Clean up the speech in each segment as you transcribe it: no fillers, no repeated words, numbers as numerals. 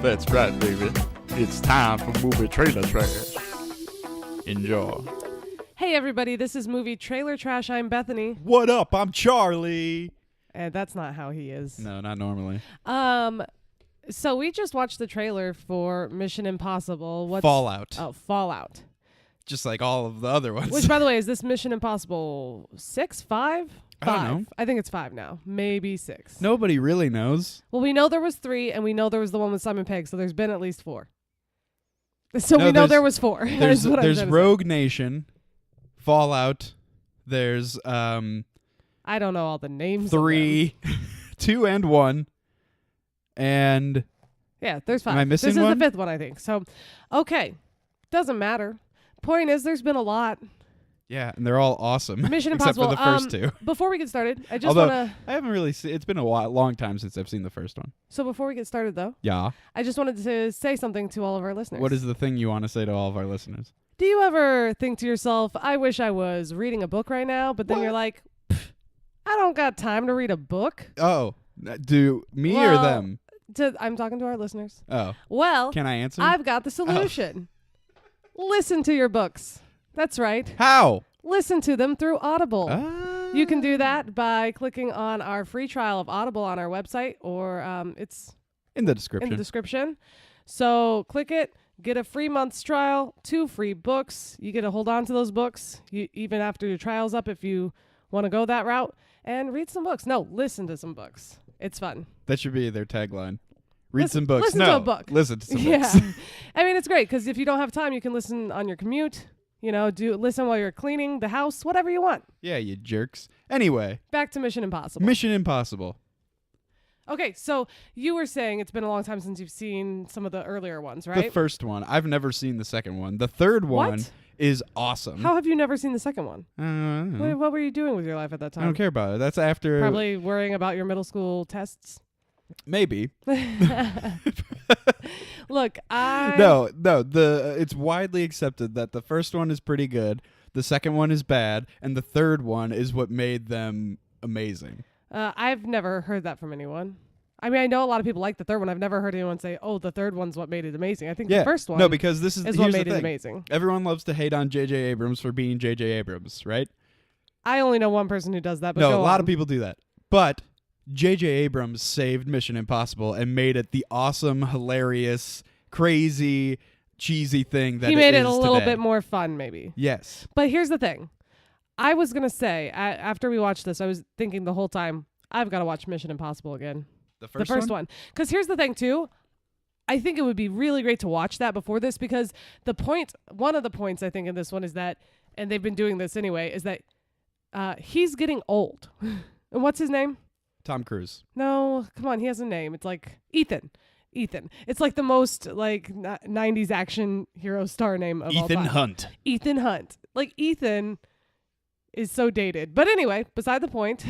That's right, baby. It's time for movie trailer trash. Enjoy. Hey everybody, this is Movie Trailer Trash. I'm Bethany. What up? I'm Charlie. And that's not how he is. No, not normally. So we just watched the trailer for Mission Impossible. Fallout. Oh, Fallout. Just like all of the other ones. Which, by the way, is this Mission Impossible 6, 5? I don't know. I think it's 5 now. Maybe 6. Nobody really knows. Well, we know there was 3, and we know there was the one with Simon Pegg, so there's been at least 4. So we know there was 4. There's Rogue Nation, Fallout. There's I don't know all the names. 3, 2 and 1, and yeah, there's 5. Am I missing this one? Is the 5th one, I think. So, okay, doesn't matter. Point is, there's been a lot. Yeah, and they're all awesome. Mission except Impossible. for the first 2. Before we get started, I just want to. I haven't really seen. It's been a long time since I've seen the first one. So before we get started, though, Yeah. I just wanted to say something to all of our listeners. What is the thing you want to say to all of our listeners? Do you ever think to yourself, I wish I was reading a book right now, but then What? you're like, I don't got time to read a book? Oh, do me or them? I'm talking to our listeners. Oh, Well, can I answer? I've got the solution. Listen to your books. That's right. How? Listen to them through Audible. You can do Ah. that by clicking on our free trial of Audible on our website, or it's In the description. in the description. So click it, get a free month's trial, 2 free books. You get to hold on to those books even after your trial's up if you want to go that route, and read some books. No, listen to some books. It's fun. That should be their tagline. Read Listen- some books. listen no, to a book. Listen to some Yeah. books. I mean, it's great because if you don't have time, you can listen on your commute. You know, listen while you're cleaning the house, whatever you want. Yeah, you jerks. Anyway, Back to Mission Impossible. Mission Impossible. Okay, so you were saying it's been a long time since you've seen some of the earlier ones, The right? first one. I've never seen the second one. The third one What? is awesome. How have you never seen the second one? I don't know. What were you doing with your life at that I time? don't care about it. That's after. Probably worrying about your middle school tests. Maybe. Look, No. It's widely accepted that the first one is pretty good, the second one is bad, and the third one is what made them amazing. I've never heard that from anyone. I mean, I know a lot of people like the third one. I've never heard anyone say, "Oh, the third one's what made it amazing." I think the first one No, because this is what here's made the it thing. amazing. Everyone loves to hate on J.J. Abrams for being J.J. Abrams, right? I only know one person who does that, but No, go a lot on. of people do that. But J.J. Abrams saved Mission Impossible and made it the awesome, hilarious, crazy, cheesy thing that He made it it a is little today. bit more fun, maybe. Yes. But here's the thing. I was going to say, after we watched this, I was thinking the whole time, I've got to watch Mission Impossible again. The The first one. Because here's the thing, too. I think it would be really great to watch that before this, because one of the points I think in this one is that, and they've been doing this anyway, is that he's getting old. And what's his name? Tom Cruise. No, come on, he has a name. It's like Ethan. It's like the most like 90s action hero star name of all time. Ethan Hunt. Ethan Hunt. Like Ethan is so dated. But anyway, beside the point,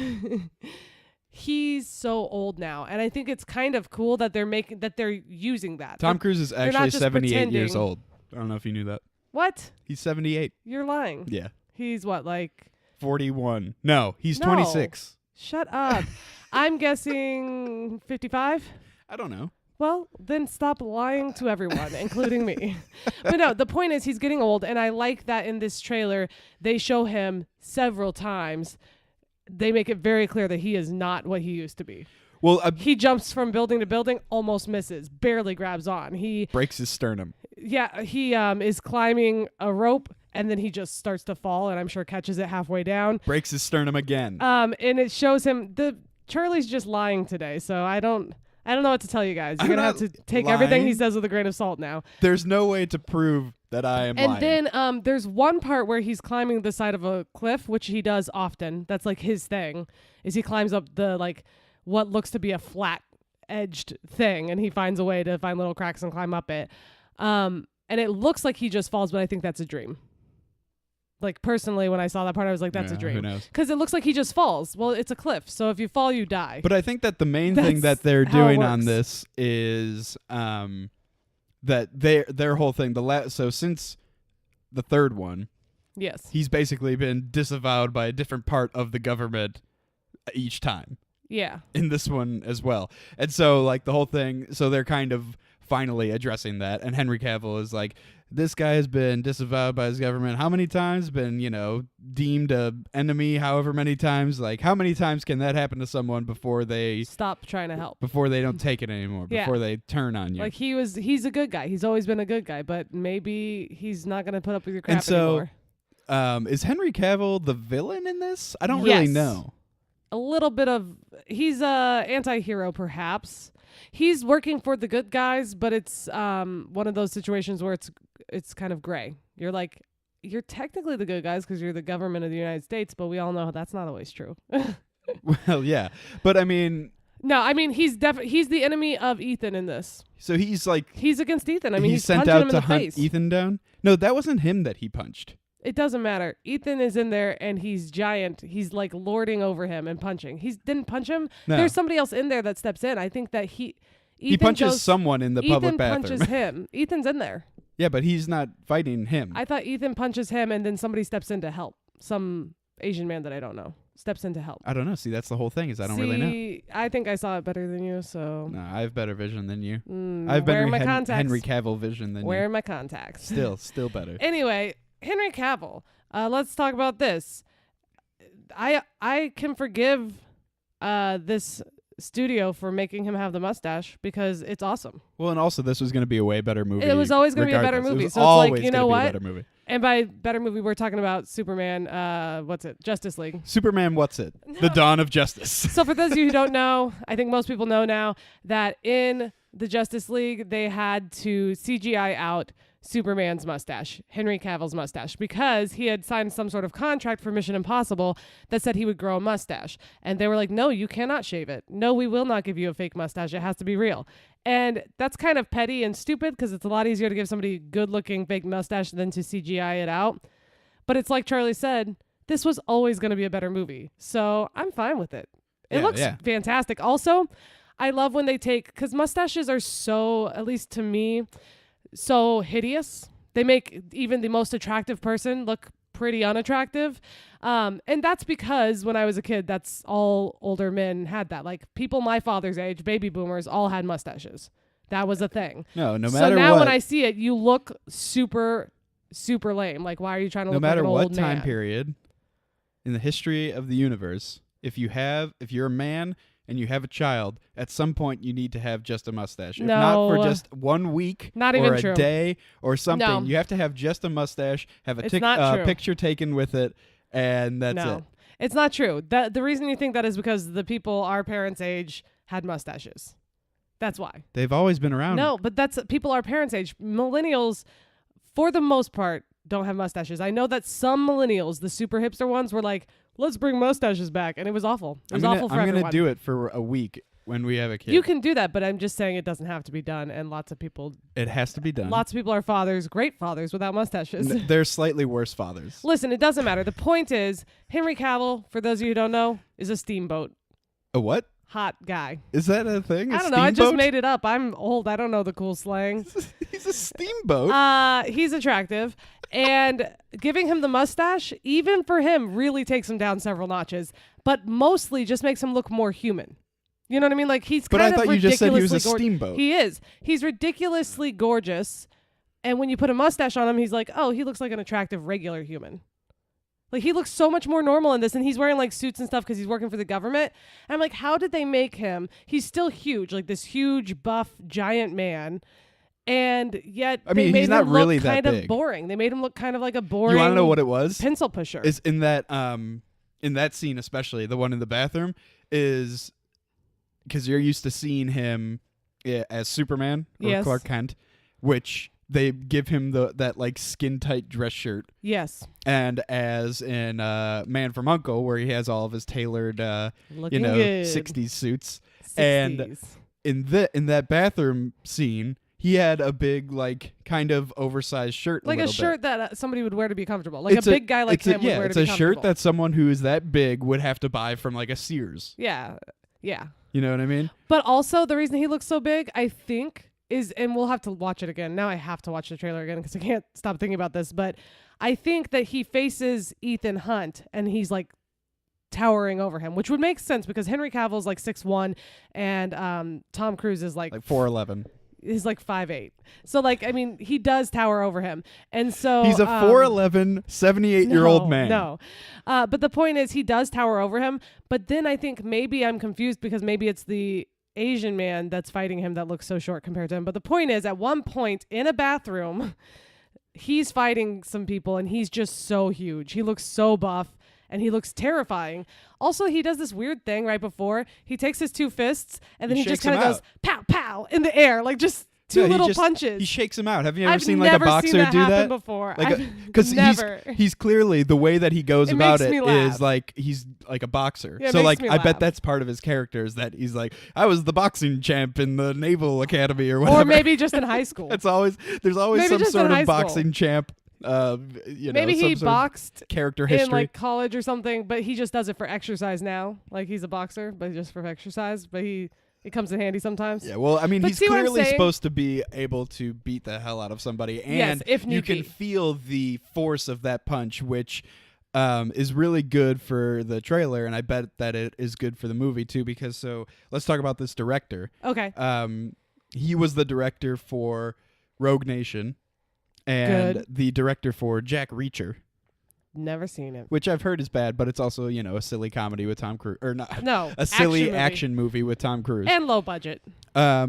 he's so old now, and I think it's kind of cool that they're using that. Tom Cruise is not actually just 78 years pretending. old. I don't know if you knew that. What? He's 78. You're lying. Yeah. He's what, like 41. No, he's No. 26. Shut up. I'm guessing 55. I don't know. Well, then stop lying to everyone, including me. But no, the point is he's getting old, and I like that in this trailer they show him several times. They make it very clear that he is not what he used to be. Well, He jumps from building to building, almost misses, barely grabs on. He breaks his sternum. is climbing a rope, and then he just starts to fall, and I'm sure catches it halfway down. Breaks his sternum again. And it shows him Charlie's just lying today, so I don't know what to tell you guys. You're I'm gonna have not to take everything he lying. says with a grain of salt now. There's no way to prove that I am And lying. then there's one part where he's climbing the side of a cliff, which he does often. That's like his thing, is he climbs up the what looks to be a flat edged thing, and he finds a way to find little cracks and climb up it. And it looks like he just falls, but I think that's a dream. Like, personally, when I saw that part, I was like, that's a Who dream. knows? Because it looks like he just falls. Well, it's a cliff, so if you fall, you die. But I think that the main thing that That's they're how it doing on works. this is that their whole thing. So since the third one, Yes. he's basically been disavowed by a different part of the government each time. Yeah. In this one as well. And so, like, the whole thing, so they're kind of finally addressing that. And Henry Cavill is like, this guy has been disavowed by his government how many times? Been, deemed a enemy however many times? Like, how many times can that happen to someone before they stop trying to help? Before they don't take it anymore, Yeah. before they turn on you. Like he's a good guy. He's always been a good guy, but maybe he's not going to put up with your crap And so, anymore. Is Henry Cavill the villain in this? I don't really Yes. know. A little bit of he's a anti-hero perhaps. He's working for the good guys, but it's one of those situations where it's kind of gray. You're like, you're technically the good guys because you're the government of the United States, but we all know that's not always true. Well, yeah. But I mean... No, I mean, he's the enemy of Ethan in this. So he's like... He's against Ethan. I mean, he's sent punching out him in to the hunt face. Ethan down? No, that wasn't him that he punched. It doesn't matter. Ethan is in there and he's giant. He's like lording over him and punching. He didn't punch him. No. There's somebody else in there that steps in. I think that Ethan punches someone in the public bathroom. Ethan punches him. Ethan's in there. Yeah, but he's not fighting him. I thought Ethan punches him and then somebody steps in to help. Some Asian man that I don't know steps in to help. I don't know. See, that's the whole thing is I don't really know. I think I saw it better than you, so. No, I have better vision than you. I have better contacts. Henry Cavill vision than you. Wearing my contacts. Still better. Anyway, Henry Cavill. Let's talk about this. I can forgive this studio for making him have the mustache because it's awesome. Well, and also this was going to be a way better movie. It was always going to be a better movie. So it's like, you know what? Better movie. And by better movie, we're talking about Superman. Justice League. Superman. What's it? No. The Dawn of Justice. So for those of you who don't know, I think most people know now that in the Justice League they had to CGI out Superman's mustache, Henry Cavill's mustache, because he had signed some sort of contract for Mission Impossible that said he would grow a mustache. And they were like, no, you cannot shave it. No, we will not give you a fake mustache. It has to be real. And that's kind of petty and stupid because it's a lot easier to give somebody a good-looking fake mustache than to CGI it out. But it's like Charlie said, this was always going to be a better movie. So I'm fine with it. It looks fantastic. Also, I love when they take, because mustaches are so, at least to me, so hideous. They make even the most attractive person look pretty unattractive. And that's because when I was a kid, that's all older men had that. Like people my father's age, baby boomers, all had mustaches. That was a thing. No matter what. So now when I see it, you look super, super lame. Like, why are you trying to look like an old man? No matter what time period in the history of the universe, if you're a man and you have a child, at some point you need to have just a mustache. If not for just 1 week not or even a true. day or something, No. you have to have just a mustache, have a true. picture taken with it, and that's it. It's not true. The reason you think that is because the people our parents' age had mustaches. That's why. They've always been around. No, but that's people our parents' age. Millennials, for the most part, don't have mustaches. I know that some millennials, the super hipster ones, were like, let's bring mustaches back. And it was awful. It was awful for everyone. I'm going to do it for a week when we have a kid. You can do that, but I'm just saying it doesn't have to be done. And lots of people... It has to be done. Lots of people are fathers, great fathers, without mustaches. They're slightly worse fathers. Listen, it doesn't matter. The point is, Henry Cavill, for those of you who don't know, is a steamboat. A what? Hot guy. Is that a thing? I don't know. I just made it up. I'm old. I don't know the cool slang. He's a steamboat. He's attractive. And giving him the mustache, even for him, really takes him down several notches. But mostly just makes him look more human. You know what I mean? Like he's kind of But I thought you just said he was a steamboat. He is. He's ridiculously gorgeous. And when you put a mustache on him, he's like, oh, he looks like an attractive regular human. Like he looks so much more normal in this, and he's wearing like suits and stuff because he's working for the government. And I'm like, how did they make him? He's still huge, like this huge, buff, giant man, and yet they made he's not him really look that kind big. of boring. They made him look kind of like a boring. You want to know what it was? Pencil pusher. Is in that scene, especially the one in the bathroom, is because you're used to seeing him as Superman or Clark Kent, which. They give him that like skin tight dress shirt. Yes. And as in Man from U.N.C.L.E., where he has all of his tailored, good. 60s suits. 60s. And in that bathroom scene, he had a big like kind of oversized shirt, like a shirt that somebody would wear to be comfortable, like it's a big guy like him would wear to be comfortable. It's a shirt that someone who is that big would have to buy from like a Sears. Yeah. You know what I mean? But also the reason he looks so big, I think. And we'll have to watch it again. Now I have to watch the trailer again because I can't stop thinking about this. But I think that he faces Ethan Hunt and he's like towering over him, which would make sense because Henry Cavill's like 6'1", and Tom Cruise is like 4'11". is like 5'8". So like, I mean, he does tower over him. And so he's a 4'11", 78-year-old man. No. But the point is he does tower over him. But then I think maybe I'm confused because maybe it's the Asian man that's fighting him that looks so short compared to him. But the point is, at one point in a bathroom, he's fighting some people and he's just so huge. He looks so buff and he looks terrifying. Also, he does this weird thing right before. He takes his two fists and then he just kind of goes pow, pow in the air, like just two little punches. He shakes him out. Have you ever seen like a boxer do that before? Because he's clearly, the way that he goes about it is like he's like a boxer. Yeah, so like I bet that's part of his character is that he's like, I was the boxing champ in the Naval Academy or whatever. Or maybe just in high school. There's always maybe some sort of boxing champ. Maybe he boxed character history in like college or something, but he just does it for exercise now. Like he's a boxer, but just for exercise. But it comes in handy sometimes. Yeah, well, I mean, he's clearly supposed to be able to beat the hell out of somebody, and yes, if you can feel the force of that punch, which is really good for the trailer, and I bet that it is good for the movie too. Because let's talk about this director. Okay. He was the director for Rogue Nation, and the director for Jack Reacher. Never seen it. Which I've heard is bad, but it's also, a silly comedy with Tom Cruise. Or not. No. A silly action movie with Tom Cruise. And low budget. So I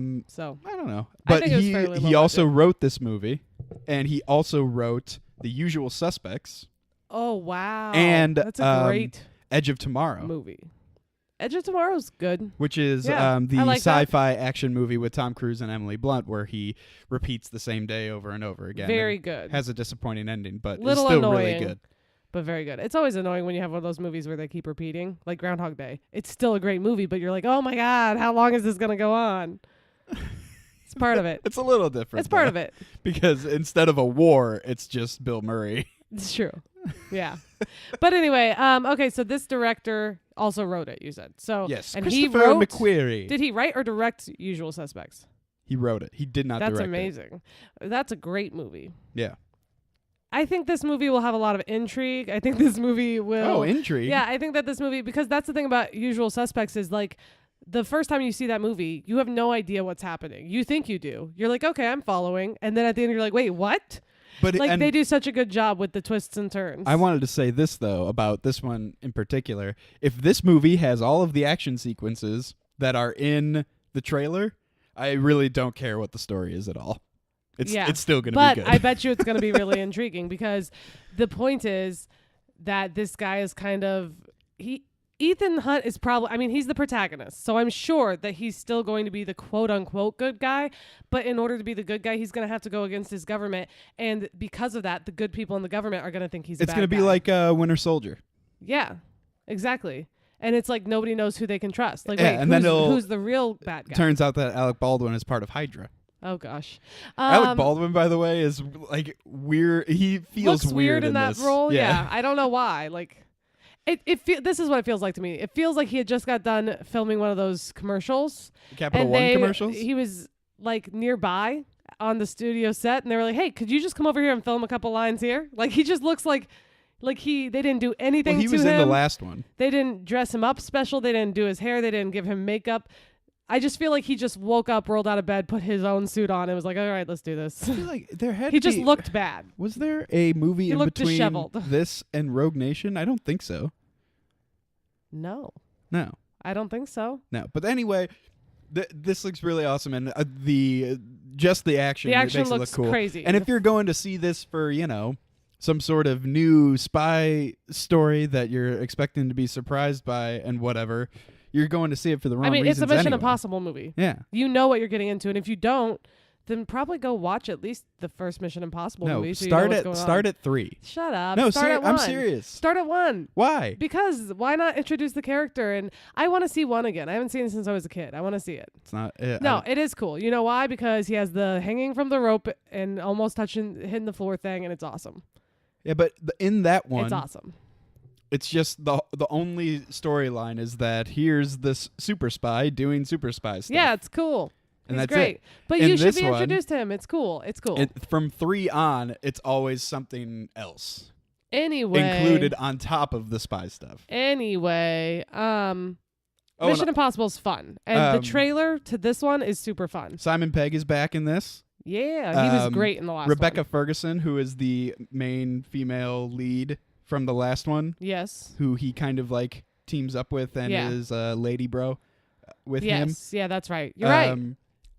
don't know. But I think it was fairly low he also budget. wrote this movie, and he also wrote The Usual Suspects. Oh, wow. And that's a great Edge of Tomorrow movie. Edge of Tomorrow's good. Which is the sci-fi action movie with Tom Cruise and Emily Blunt, where he repeats the same day over and over again. Very good. Has a disappointing ending, but it's still annoying, really good. But very good. It's always annoying when you have one of those movies where they keep repeating, like Groundhog Day. It's still a great movie, but you're like, oh my God, how long is this going to go on? It's part of it. It's a little different. It's part of it. Because instead of a war, it's just Bill Murray. It's true. Yeah. But anyway, okay, so this director also wrote it, you said. So yes, and Christopher he wrote, McQuarrie. Did he write or direct Usual Suspects? He wrote it. He did not direct it. That's amazing. That's a great movie. Yeah. I think this movie will have a lot of intrigue. I think this movie will... Oh, intrigue? Yeah, I think that this movie... Because that's the thing about Usual Suspects is, like, the first time you see that movie, you have no idea what's happening. You think you do. You're like, okay, I'm following. And then at the end, you're like, wait, what? But they do such a good job with the twists and turns. I wanted to say this, though, about this one in particular. If this movie has all of the action sequences that are in the trailer, I really don't care what the story is at all. It's still going to be good. But I bet you it's going to be really intriguing because the point is that this guy is kind of... Ethan Hunt is probably... I mean, he's the protagonist, so I'm sure that he's still going to be the quote-unquote good guy, but in order to be the good guy, he's going to have to go against his government, and because of that, the good people in the government are going to think he's a bad guy. It's going to be like Winter Soldier. Yeah, exactly. And it's like nobody knows who they can trust. Like, yeah, wait, who's the real bad guy? Turns out that Alec Baldwin is part of Hydra. Oh gosh, Alec Baldwin, by the way, is like weird. He feels looks weird in that this role. Yeah, I don't know why. Like, this is what it feels like to me. It feels like he had just got done filming one of those commercials. Capital One commercials. He was like nearby on the studio set, and they were like, "Hey, could you just come over here and film a couple lines here?" Like, he just looks like they didn't do anything to him. He was in the last one. They didn't dress him up special. They didn't do his hair. They didn't give him makeup. I just feel like he just woke up, rolled out of bed, put his own suit on, and was like, all right, let's do this. I feel like there had he just looked bad. Was there a movie in between disheveled. this and Rogue Nation? I don't think so. No. I don't think so. No. But anyway, this looks really awesome, and the action, makes it looks look cool. Crazy. And if you're going to see this for, some sort of new spy story that you're expecting to be surprised by and whatever, you're going to see it for the wrong reasons. It's a Mission anyway. Impossible movie. Yeah. You know what you're getting into, and if you don't, then probably go watch at least the first Mission Impossible movie. So start you know what's start at 3. Shut up. No, start at 1. I'm serious. Start at 1. Why? Because why not introduce the character? And I want to see 1 again. I haven't seen it since I was a kid. I want to see it. It's not. No, it is cool. You know why? Because he has the hanging from the rope and almost hitting the floor thing, and it's awesome. Yeah, but in that one, it's awesome. It's just the only storyline is that here's this super spy doing super spy stuff. Yeah, it's cool. And He's that's great. it. But you should be introduced to him. It's cool. It's cool. From 3 on, it's always something else. Anyway. Included on top of the spy stuff. Anyway, Mission Impossible is fun. And the trailer to this one is super fun. Simon Pegg is back in this. Yeah, he was great in the last Rebecca one. Ferguson, who is the main female lead from the last one. Yes. Who he kind of like teams up with and is lady bro with him. Yes, yeah, that's right. You're right.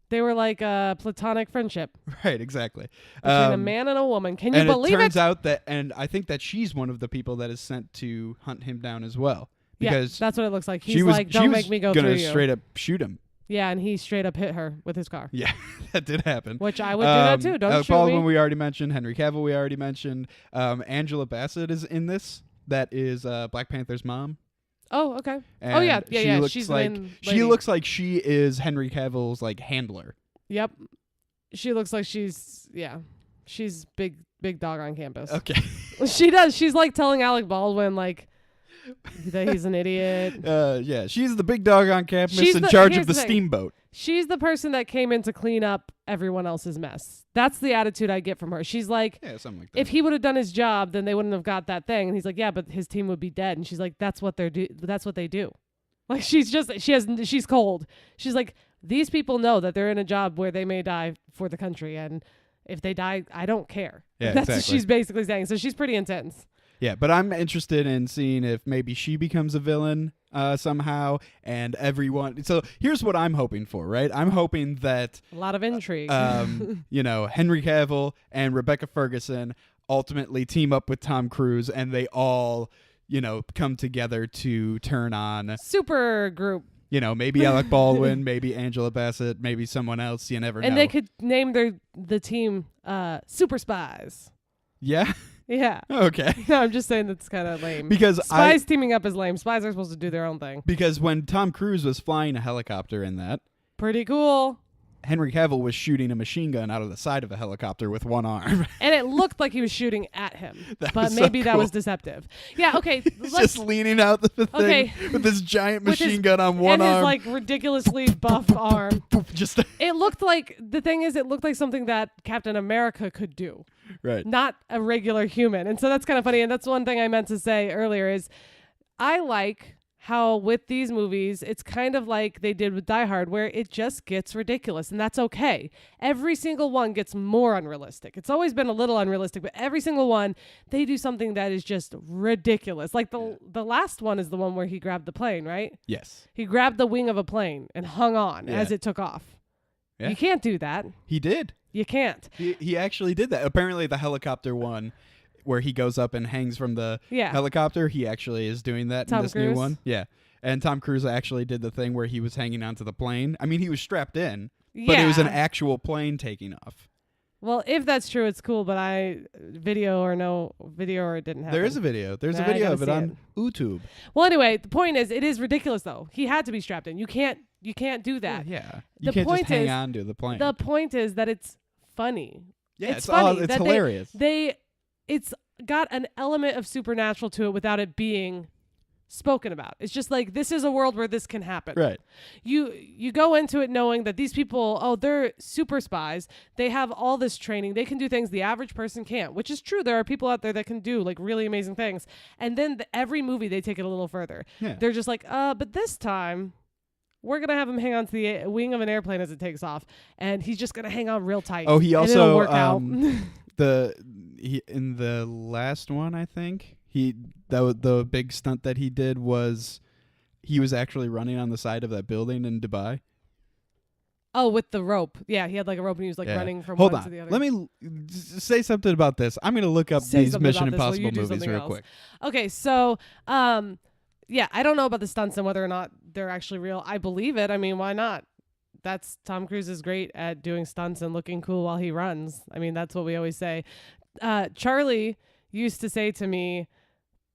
They were like a platonic friendship. Right, exactly. Between a man and a woman. Can you believe it? And it turns out that, and I think that she's one of the people that is sent to hunt him down as well. Because that's what it looks like. He's like, don't make me go through you. Gonna straight up shoot him. Yeah, and he straight up hit her with his car. Yeah, that did happen. Which I would do that too. Don't shoot Baldwin me. we already mentioned. Henry Cavill we already mentioned. Angela Bassett is in this. That is Black Panther's mom. Oh, okay. And yeah. She's she looks like she is Henry Cavill's like handler. Yep. She looks like she's big dog on campus. Okay. She does. She's like telling Alec Baldwin like that he's an idiot. Yeah, she's the big dog on campus in charge of the steamboat. She's the person that came in to clean up everyone else's mess. That's the attitude I get from her. She's like, something like that. If he would have done his job, then they wouldn't have got that thing. And he's like, yeah, but his team would be dead. And she's like, that's what they do. Like she's cold. She's like, these people know that they're in a job where they may die for the country, and if they die, I don't care. Yeah, that's exactly. what she's basically saying. So she's pretty intense. Yeah, but I'm interested in seeing if maybe she becomes a villain somehow, and everyone. So here's what I'm hoping for, right? I'm hoping that a lot of intrigue. Henry Cavill and Rebecca Ferguson ultimately team up with Tom Cruise, and they all, come together to turn on super group. Maybe Alec Baldwin, maybe Angela Bassett, maybe someone else. You never know. And they could name the team Super Spies. Yeah. Yeah. Okay. No, I'm just saying that's kind of lame. Because Spies teaming up is lame. Spies are supposed to do their own thing. Because when Tom Cruise was flying a helicopter in that, pretty cool. Henry Cavill was shooting a machine gun out of the side of a helicopter with one arm. And it looked like he was shooting at him. But maybe that was deceptive. Yeah, okay. He's just leaning out the thing with this giant machine gun on one arm. And his ridiculously buff arm. It looked like, the thing is, it looked like something that Captain America could do. Right. Not a regular human. And so that's kind of funny. And that's one thing I meant to say earlier is I like how with these movies, it's kind of like they did with Die Hard, where it just gets ridiculous, and that's okay. Every single one gets more unrealistic. It's always been a little unrealistic, but every single one, they do something that is just ridiculous. Like the last one is the one where he grabbed the plane, right? Yes. He grabbed the wing of a plane and hung on as it took off. Yeah. You can't do that. He did. You can't. He actually did that. Apparently the helicopter one, where he goes up and hangs from the helicopter, he actually is doing that in this new one. Yeah. And Tom Cruise actually did the thing where he was hanging onto the plane. I mean, he was strapped in, but it was an actual plane taking off. Well, if that's true, it's cool, but video or it didn't happen. There is a video. There's a video of it on YouTube. Well, anyway, the point is, it is ridiculous, though. He had to be strapped in. You can't do that. Yeah. You can't just hang on to the plane. The point is that it's funny. Yeah, it's funny. It's hilarious. It's got an element of supernatural to it without it being spoken about. It's just like, this is a world where this can happen. Right. You go into it knowing that these people, they're super spies. They have all this training. They can do things the average person can't, which is true. There are people out there that can do like really amazing things. And then every movie, they take it a little further. Yeah. They're just like, but this time we're going to have him hang on to the wing of an airplane as it takes off. And he's just going to hang on real tight. Oh, he also, it'll work out. In the last one, I think, the big stunt that he did was he was actually running on the side of that building in Dubai. Oh, with the rope. Yeah, he had like a rope and he was like running from one to the other. Let me say something about this. I'm going to look up these Mission Impossible movies real quick. Okay, so yeah, I don't know about the stunts and whether or not they're actually real. I believe it. I mean, why not? That's Tom Cruise is great at doing stunts and looking cool while he runs. I mean, that's what we always say. Charlie used to say to me,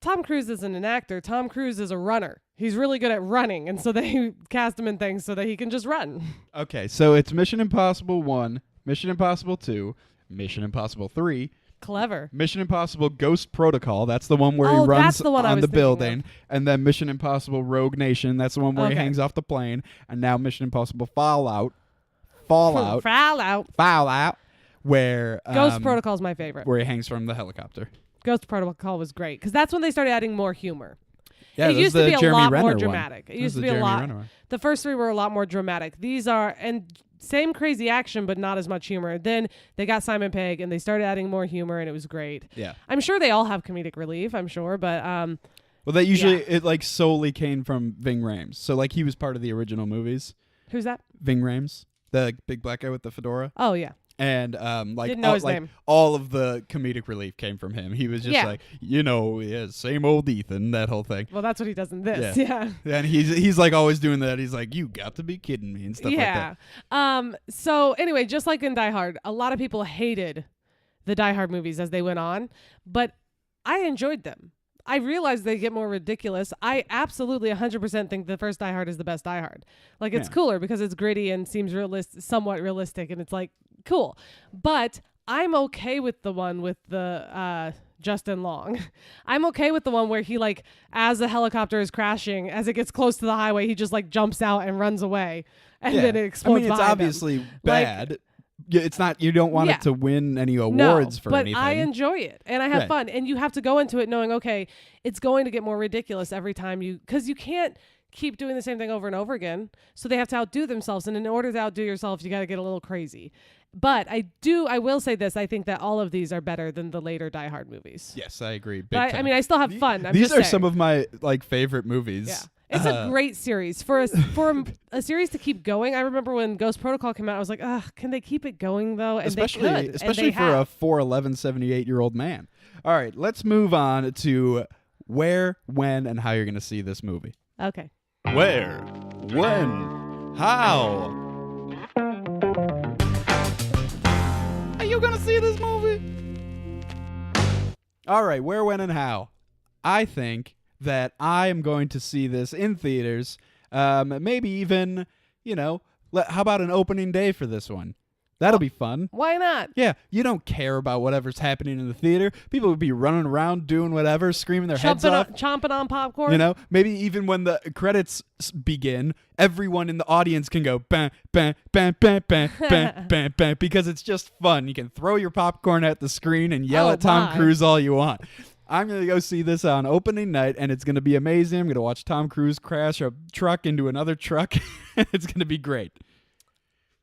Tom Cruise isn't an actor. Tom Cruise is a runner. He's really good at running. And so they cast him in things so that he can just run. Okay, so it's Mission Impossible 1, Mission Impossible 2, Mission Impossible 3. Clever. Mission Impossible Ghost Protocol. That's the one where he runs on the building. And then Mission Impossible Rogue Nation. That's the one where he hangs off the plane. And now Mission Impossible Fallout. Where Ghost Protocol is my favorite. Where he hangs from the helicopter. Ghost Protocol was great because that's when they started adding more humor. Yeah, it used to be a Jeremy lot Renner more one. dramatic. It used to be Jeremy a lot. Renner one. The first 3 were a lot more dramatic. These are, and same crazy action, but not as much humor. Then they got Simon Pegg, and they started adding more humor, and it was great. Yeah. I'm sure they all have comedic relief, I'm sure, but Well, that usually, it like solely came from Ving Rhames. So like he was part of the original movies. Who's that? Ving Rhames, the big black guy with the fedora. Oh, yeah. And like Didn't know his name. all of the comedic relief came from him. He was just like, same old Ethan, that whole thing. Well, that's what he does in this. Yeah. And he's like always doing that. He's like, you got to be kidding me and stuff like that. So anyway, just like in Die Hard, a lot of people hated the Die Hard movies as they went on, but I enjoyed them. I realized they get more ridiculous. I absolutely 100% think the first Die Hard is the best Die Hard. Like, it's cooler because it's gritty and seems somewhat realistic, and it's like cool. But I'm okay with the one with the Justin Long. I'm okay with the one where he, like, as the helicopter is crashing, as it gets close to the highway, he just like jumps out and runs away, and then it explodes. It's obviously bad. Like, it's not, you don't want it to win any awards for anything. But I enjoy it and I have fun. And you have to go into it knowing, okay, it's going to get more ridiculous every time because you can't keep doing the same thing over and over again. So they have to outdo themselves. And in order to outdo yourself, you got to get a little crazy. But I will say this. I think that all of these are better than the later Die Hard movies. Yes, I agree. But I mean, I still have fun. These are some of my like favorite movies. Yeah. It's a great series for a series to keep going. I remember when Ghost Protocol came out, I was like, "Ugh, can they keep it going though?" And especially they could, especially and they for have. a 4'11", 78-year-old man. All right, let's move on to where, when, and how you're going to see this movie. Okay. Where, when, how are you going to see this movie? All right, where, when, and how. I think that I am going to see this in theaters, maybe even, how about an opening day for this one? That'll be fun. Why not? Yeah, you don't care about whatever's happening in the theater. People would be running around doing whatever, screaming their heads off. Chomping on popcorn. Maybe even when the credits begin, everyone in the audience can go bam, bam, bam, bam, bam, bam, bam, bam, because it's just fun. You can throw your popcorn at the screen and yell at Tom Cruise all you want. I'm going to go see this on opening night, and it's going to be amazing. I'm going to watch Tom Cruise crash a truck into another truck. It's going to be great.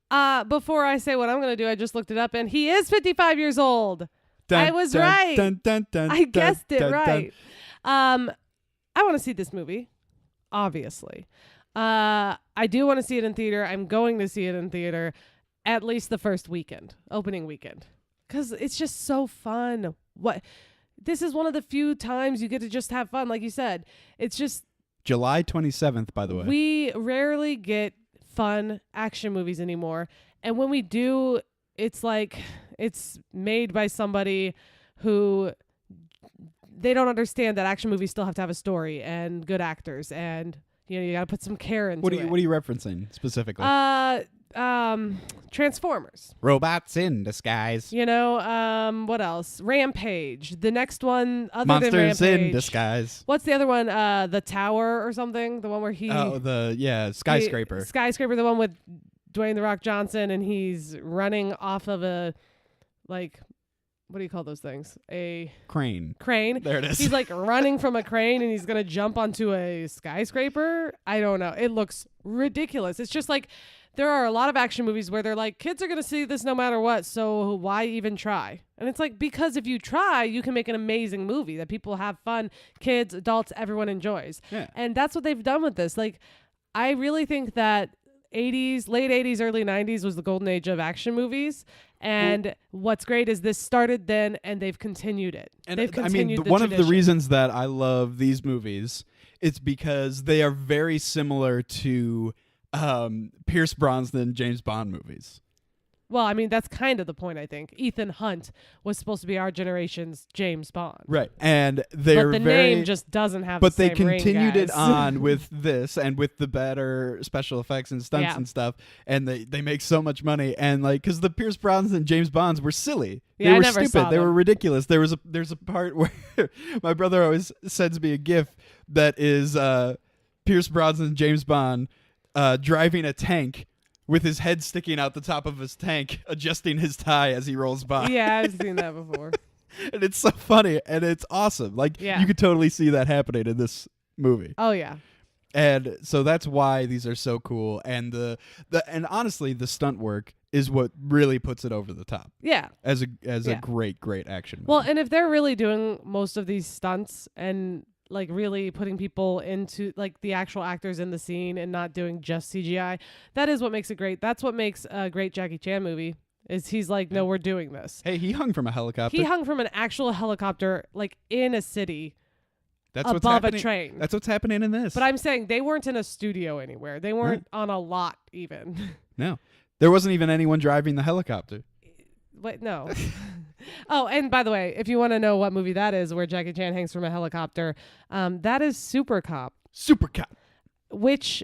Before I say what I'm going to do, I just looked it up, and he is 55 years old. I was right. I guessed it right. I want to see this movie, obviously. I do want to see it in theater. I'm going to see it in theater at least the first weekend, opening weekend, because it's just so fun. This is one of the few times you get to just have fun. Like you said, it's just July 27th, by the way. We rarely get fun action movies anymore. And when we do, it's like it's made by somebody who they don't understand that action movies still have to have a story and good actors. And, you got to put some care into it. What are you referencing specifically? Transformers. Robots in disguise. What else? Rampage. The next one, other Monsters than Rampage. in disguise. What's the other one? The Tower or something? The one where he... Oh, Skyscraper. Skyscraper, the one with Dwayne The Rock Johnson, and he's running off of a, like... What do you call those things? A... Crane. There it is. He's like running from a crane, and he's going to jump onto a skyscraper. I don't know. It looks ridiculous. It's just like... There are a lot of action movies where they're like, kids are going to see this no matter what, so why even try? And it's like, because if you try, you can make an amazing movie that people have fun, kids, adults, everyone enjoys. Yeah. And that's what they've done with this. Like, I really think that late 80s, early 90s was the golden age of action movies. And what's great is this started then, and they've continued it. And they've continued one of the reasons that I love these movies, it's because they are very similar to Pierce Brosnan James Bond movies. Well, I mean, that's kind of the point, I think. Ethan Hunt was supposed to be our generation's James Bond. Right. And they're But the name just doesn't have the same ring, But they continued it guys. on with this and with the better special effects and stunts and stuff. And they make so much money. And because the Pierce Brosnan James Bonds were silly. Yeah, they were I never stupid. saw They them. were ridiculous. There's a part where my brother always sends me a GIF that is Pierce Brosnan James Bond driving a tank with his head sticking out the top of his tank, adjusting his tie as he rolls by. Yeah, I've seen that before. And it's so funny, and it's awesome. You could totally see that happening in this movie. Oh yeah. And so that's why these are so cool. And and honestly, the stunt work is what really puts it over the top. Yeah. As a great action movie. Well, and if they're really doing most of these stunts and like really putting people into like the actual actors in the scene and not doing just CGI, that is what makes it great. That's what makes a great Jackie Chan movie. Is he's like, no, we're doing this. Hey, he hung from a helicopter. He hung from an actual helicopter, like in a city. That's above what's happening. a train. That's what's happening in this. But I'm saying they weren't in a studio anywhere. They weren't on a lot even. No. There wasn't even anyone driving the helicopter. Wait, no. Oh, and by the way, if you want to know what movie that is where Jackie Chan hangs from a helicopter, that is Super Cop. Super Cop. Which,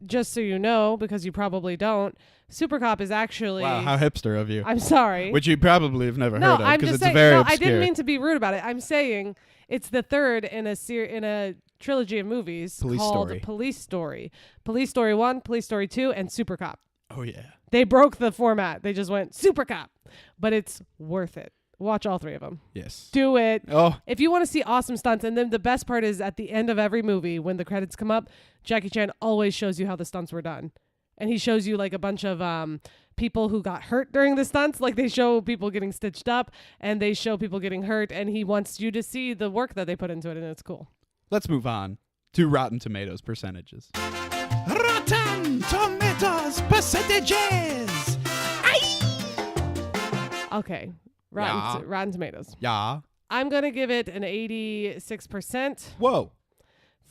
just so you know, because you probably don't, Super Cop is actually... Wow, how hipster of you. I'm sorry. Which you probably have never heard of I'm because just it's saying, very no, obscure. I didn't mean to be rude about it. I'm saying it's the third in a trilogy of movies called Police Story. Police Story 1, Police Story 2, and Super Cop. Oh, yeah. They broke the format. They just went Super Cop. But it's worth it. Watch all three of them. Yes. Do it. Oh. If you want to see awesome stunts, and then the best part is at the end of every movie, when the credits come up, Jackie Chan always shows you how the stunts were done. And he shows you like a bunch of people who got hurt during the stunts. Like they show people getting stitched up and they show people getting hurt. And he wants you to see the work that they put into it. And it's cool. Let's move on to Rotten Tomatoes percentages. Rotten Tomatoes percentages. Okay. Rotten Tomatoes. Yeah. I'm going to give it an 86%. Whoa.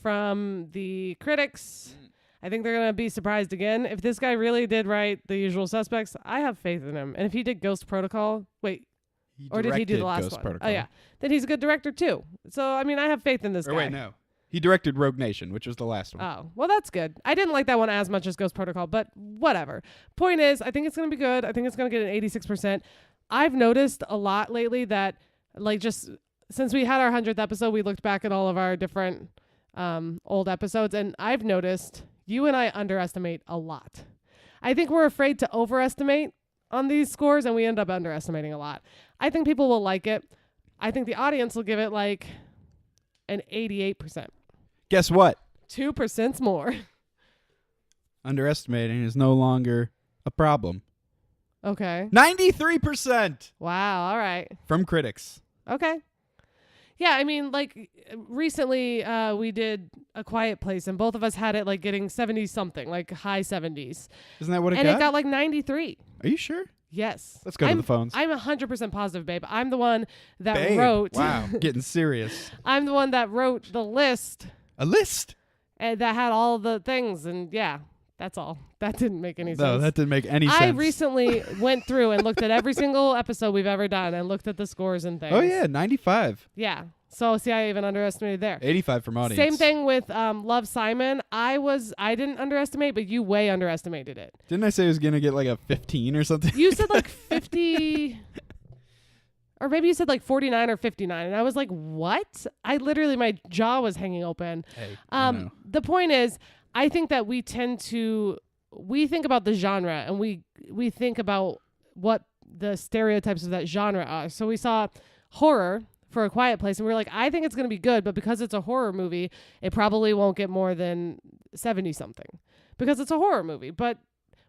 From the critics. I think they're going to be surprised again. If this guy really did write The Usual Suspects, I have faith in him. And if he did Ghost Protocol, did he do the last Ghost one? Protocol. Oh, yeah. Then he's a good director, too. So, I mean, I have faith in this guy. Wait, no. He directed Rogue Nation, which was the last one. Oh, well, that's good. I didn't like that one as much as Ghost Protocol, but whatever. Point is, I think it's going to be good. I think it's going to get an 86%. I've noticed a lot lately that, like, just since we had our 100th episode, we looked back at all of our different old episodes, and I've noticed you and I underestimate a lot. I think we're afraid to overestimate on these scores, and we end up underestimating a lot. I think people will like it. I think the audience will give it, like, an 88%. Guess what? 2% more. Underestimating is no longer a problem. Okay. 93%. Wow. All right. From critics. Okay. Yeah, I mean, like, recently we did A Quiet Place, and both of us had it, like, getting 70-something, like, high 70s. Isn't that what it got? And it got, like, 93. Are you sure? Yes. Let's go to the phones. I'm 100% positive, babe. I'm the one that babe. wrote... Wow, getting serious. I'm the one that wrote the list. A list? And that had all the things, and yeah, that's all. That didn't make any sense. No, that didn't make any sense. I recently went through and looked at every single episode we've ever done and looked at the scores and things. Oh, yeah, 95. Yeah. So, see, I even underestimated there. 85 from audience. Same thing with Love, Simon. I didn't underestimate, but you way underestimated it. Didn't I say it was going to get like a 15 or something? You said like 50... Or maybe you said like 49 or 59. And I was like, what? My jaw was hanging open. Hey, the point is, I think that we think about the genre and we think about what the stereotypes of that genre are. So we saw horror for A Quiet Place and we were like, I think it's going to be good, but because it's a horror movie, it probably won't get more than 70 something because it's a horror movie. But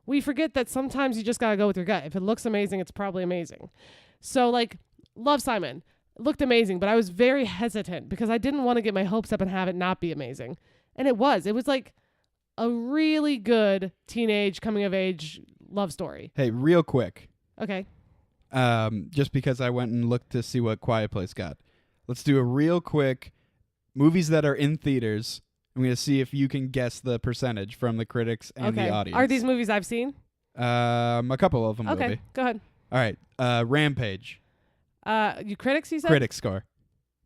we forget that sometimes you just got to go with your gut. If it looks amazing, it's probably amazing. So like Love, Simon looked amazing, but I was very hesitant because I didn't want to get my hopes up and have it not be amazing. And it was like a really good teenage coming of age love story. Hey, real quick. Okay. Just because I went and looked to see what Quiet Place got. Let's do a real quick movies that are in theaters. I'm going to see if you can guess the percentage from the critics and the audience. Are these movies I've seen? A couple of them will be. Okay, go ahead. All right. Rampage. You critics, you said? Critic score.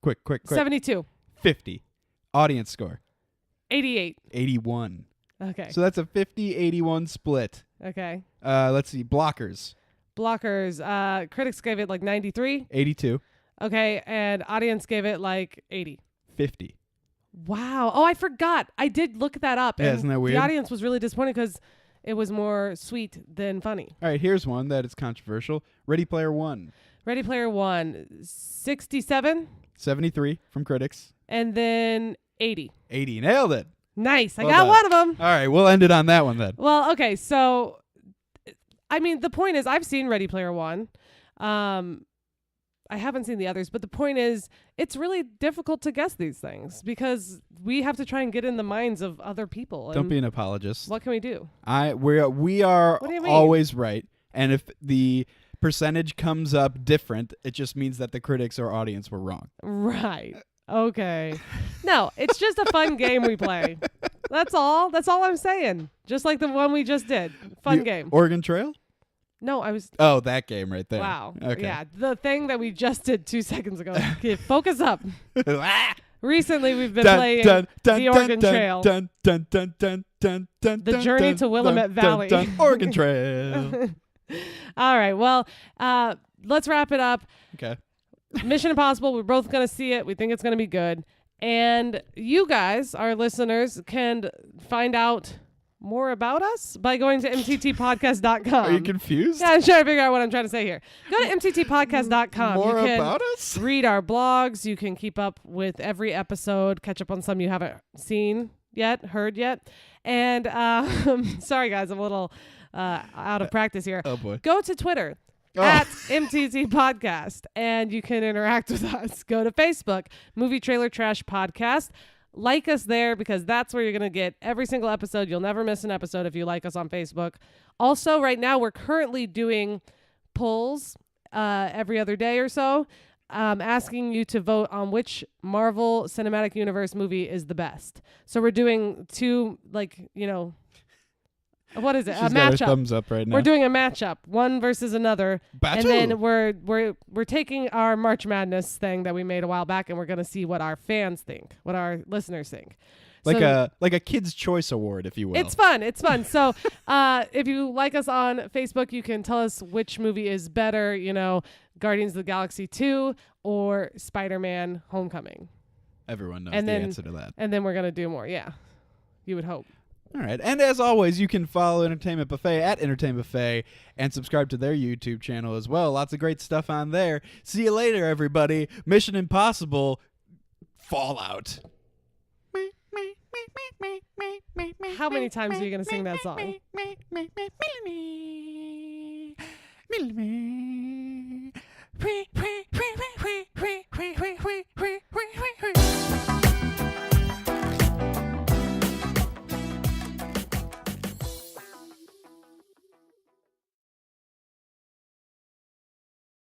Quick. 72. 50. Audience score. 88. 81. Okay. So that's a 50-81 split. Okay. Let's see. Blockers. Critics gave it like 93. 82. Okay, and audience gave it like 80. 50. Wow. Oh, I forgot. I did look that up. Yeah, and isn't that weird? The audience was really disappointed because it was more sweet than funny. All right, here's one that is controversial. Ready Player One. Ready Player One, 67. 73 from critics. And then 80. 80. Nailed it. Nice. I Well got done. one of them. All right, we'll end it on that one then. Well, okay. So, I mean, the point is, I've seen Ready Player One. I haven't seen the others, but the point is, it's really difficult to guess these things because we have to try and get in the minds of other people. Don't be an apologist. What can we do? We are What do you mean? always right, and if the percentage comes up different, it just means that the critics or audience were wrong. Right. Okay. No, it's just a fun game we play. That's all. That's all I'm saying. Just like the one we just did. Fun game. Oregon Trail? No, I was... Oh, that game right there. Wow. Okay. Yeah, the thing that we just did 2 seconds ago. Okay, focus up. Recently, we've been playing the Oregon Trail. The Journey to Willamette Valley. Oregon Trail. All right. Well, let's wrap it up. Okay. Mission Impossible. We're both going to see it. We think it's going to be good. And you guys, our listeners, can find out more about us by going to mttpodcast.com. Are you confused? Yeah, I'm trying to figure out what I'm trying to say here. Go to mttpodcast.com. More you can about us? read our blogs. You can keep up with every episode, catch up on some you haven't seen yet, heard yet. And sorry, guys, I'm a little out of practice here. Oh, boy. Go to Twitter. At MTT Podcast, and you can interact with us. Go to Facebook, Movie Trailer Trash Podcast. Like us there because that's where you're going to get every single episode. You'll never miss an episode if you like us on Facebook. Also, right now, we're currently doing polls every other day or so, asking you to vote on which Marvel Cinematic Universe movie is the best. So we're doing 2, what is it? She's a got her matchup. thumbs up right now. We're doing a matchup, one versus another, Battle. and then we're taking our March Madness thing that we made a while back, and we're gonna see what our fans think, what our listeners think. Like So a Kids' Choice Award, if you will. it's fun. It's fun. So if you like us on Facebook, you can tell us which movie is better. Guardians of the Galaxy 2 or Spider-Man: Homecoming. Everyone knows And the then- answer to that. And then we're gonna do more. Yeah, you would hope. All right. And as always, you can follow Entertainment Buffet at Entertainment Buffet and subscribe to their YouTube channel as well. Lots of great stuff on there. See you later, everybody. Mission Impossible Fallout. How many times are you gonna sing that song?